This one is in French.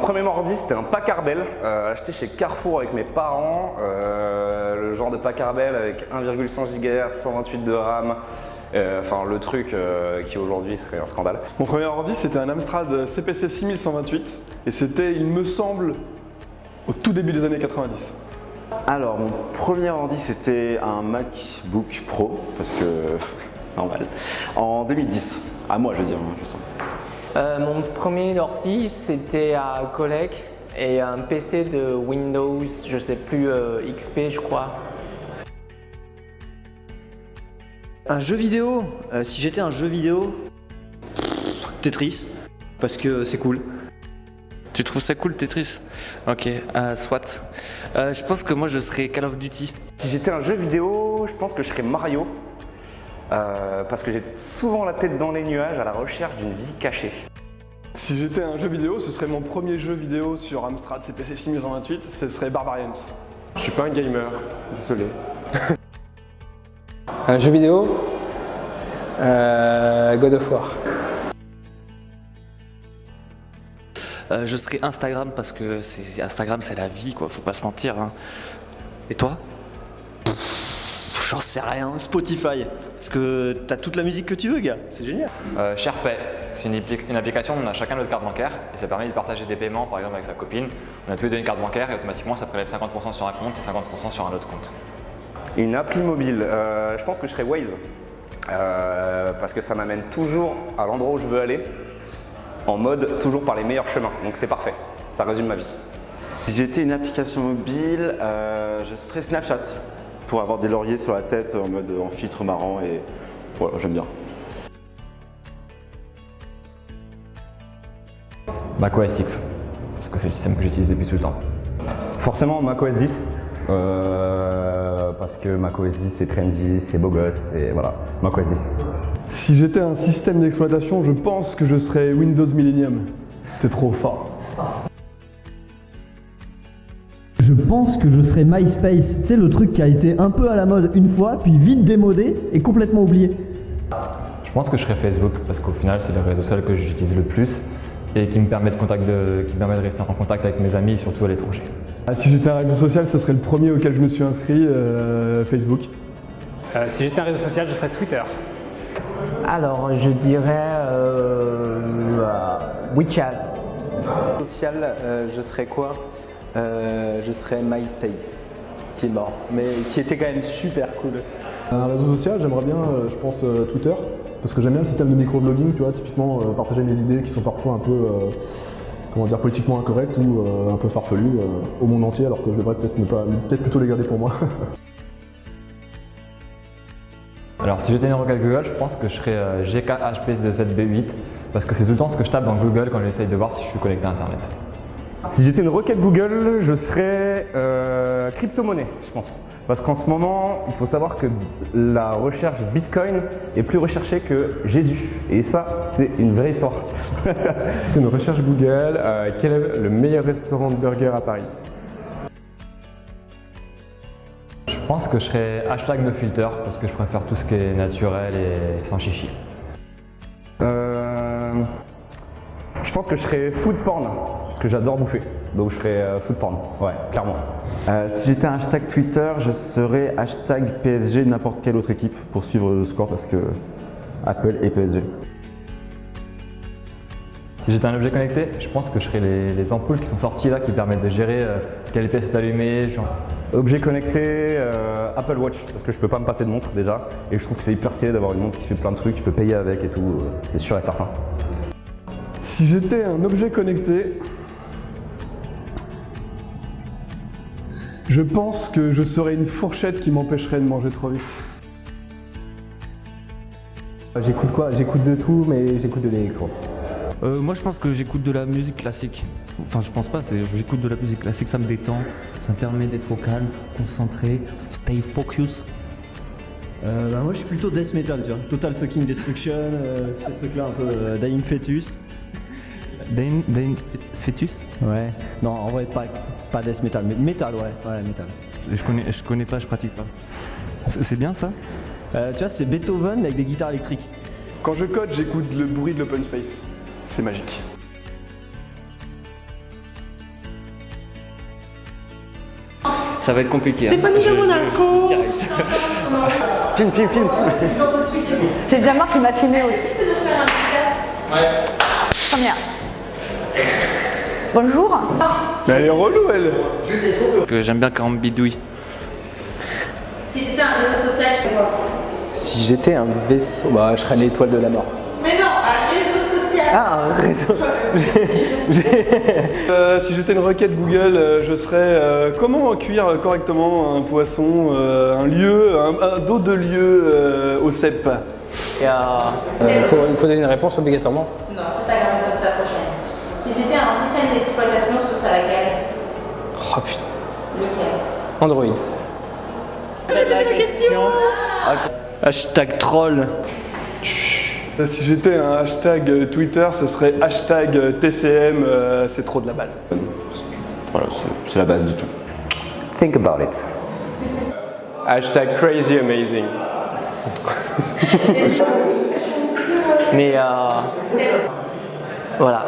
premier ordi, c'était un Packard Bell, acheté chez Carrefour avec mes parents. Le genre de Packard Bell avec 1,5 GHz, 128 de RAM. Enfin, le truc qui aujourd'hui serait un scandale. Mon premier ordi, c'était un Amstrad CPC 6128 et c'était, il me semble, au tout début des années 90. Alors, mon premier ordi, c'était un MacBook Pro, parce que, normal, en 2010. À moi, je veux dire, je sens. Mon premier ordi, c'était un collègue et un PC de Windows, je sais plus, XP, je crois. Un jeu vidéo, si j'étais un jeu vidéo, Tetris, parce que c'est cool. Tu trouves ça cool, Tetris? Ok, soit. Je pense que moi je serais Call of Duty. Si j'étais un jeu vidéo, je pense que je serais Mario. Parce que j'ai souvent la tête dans les nuages à la recherche d'une vie cachée. Si j'étais un jeu vidéo, ce serait mon premier jeu vidéo sur Amstrad CPC 6128, ce serait Barbarians. Je suis pas un gamer, désolé. Un jeu vidéo, God of War. Je serais Instagram parce que Instagram c'est la vie quoi, faut pas se mentir. Hein. Et toi? J'en sais rien, Spotify, parce que t'as toute la musique que tu veux, gars, c'est génial. SharePay, c'est une application où on a chacun notre carte bancaire et ça permet de partager des paiements par exemple avec sa copine. On a tous les deux une carte bancaire et automatiquement ça prélève 50% sur un compte et 50% sur un autre compte. Une appli mobile, je pense que je serais Waze. Parce que ça m'amène toujours à l'endroit où je veux aller, en mode toujours par les meilleurs chemins, donc c'est parfait, ça résume ma vie. Si j'étais une application mobile, je serais Snapchat, pour avoir des lauriers sur la tête en filtre marrant et voilà, j'aime bien. macOS X, parce que c'est le système que j'utilise depuis tout le temps. Forcément macOS 10, parce que macOS 10 c'est trendy, c'est beau gosse, et voilà, macOS 10. Si j'étais un système d'exploitation, je pense que je serais Windows Millennium. C'était trop fort. Je pense que je serais MySpace, tu sais le truc qui a été un peu à la mode une fois, puis vite démodé et complètement oublié. Je pense que je serais Facebook, parce qu'au final c'est le réseau social que j'utilise le plus et qui me permet de rester en contact avec mes amis, surtout à l'étranger. Si j'étais un réseau social, ce serait le premier auquel je me suis inscrit, Facebook. Si j'étais un réseau social, je serais Twitter. Alors, je dirais WeChat. Social, je serais quoi? Je serais MySpace, qui est mort, mais qui était quand même super cool. Un réseau social, j'aimerais bien, je pense, Twitter, parce que j'aime bien le système de microblogging, tu vois, typiquement partager mes idées qui sont parfois un peu, comment dire, politiquement incorrectes ou un peu farfelues au monde entier, alors que je devrais peut-être plutôt les garder pour moi. Alors si j'étais une requête Google, je pense que je serais GKHP27B8 parce que c'est tout le temps ce que je tape dans Google quand j'essaye de voir si je suis connecté à Internet. Si j'étais une requête Google, je serais crypto-monnaie, je pense. Parce qu'en ce moment, il faut savoir que la recherche Bitcoin est plus recherchée que Jésus. Et ça, c'est une vraie histoire. Une recherche Google, quel est le meilleur restaurant de burger à Paris? Je pense que je serais #NoFilter parce que je préfère tout ce qui est naturel et sans chichi. Je pense que je serais food porn, parce que j'adore bouffer. Donc je serais food porn, ouais, clairement. Si j'étais un hashtag Twitter, je serais #PSG n'importe quelle autre équipe pour suivre le score parce que Apple et PSG. Si j'étais un objet connecté, je pense que je serais les ampoules qui sont sorties là qui permettent de gérer quelle pièce est allumée. Genre. Objet connecté, Apple Watch, parce que je peux pas me passer de montre déjà. Et je trouve que c'est hyper stylé d'avoir une montre qui fait plein de trucs, je peux payer avec et tout, c'est sûr et certain. Si j'étais un objet connecté, je pense que je serais une fourchette qui m'empêcherait de manger trop vite. J'écoute quoi? J'écoute de tout, mais j'écoute de l'électro. Moi je pense que j'écoute de la musique classique. Enfin je pense pas, j'écoute de la musique classique, ça me détend, ça me permet d'être au calme, concentré, stay focus. Moi je suis plutôt death metal, tu vois. Total fucking destruction, ce truc là un peu Dying Fetus. Dying Fetus? Ouais, non en vrai pas death metal, mais metal, ouais metal. Je connais pas, je pratique pas. C'est bien ça? Tu vois, c'est Beethoven mais avec des guitares électriques. Quand je code, j'écoute le bruit de l'open space. C'est magique. Ça va être compliqué. Stéphanie de Monaco. Film. J'ai déjà marre qu'il m'a filmé au truc. Première. Bonjour. Mais elle est relou, elle. Que j'aime bien quand on me bidouille. Si tu étais un réseau social, tu vois. Si j'étais un vaisseau, bah, je serais l'étoile de la mort. Mais non, un réseau social. Ah, un réseau. Si j'étais une requête Google, je serais comment cuire correctement un poisson, un lieu, un dos de lieu au cep. Il faut donner une réponse obligatoirement. Non, c'est pas grave, on passe à la prochaine. Si tu étais un système d'exploitation, ce serait laquelle? Oh putain. Lequel? Android. Hashtag troll. Si j'étais un hashtag Twitter, ce serait hashtag TCM, c'est trop de la balle. Voilà, c'est la base du tout. Think about it. Hashtag crazy amazing. Mais voilà.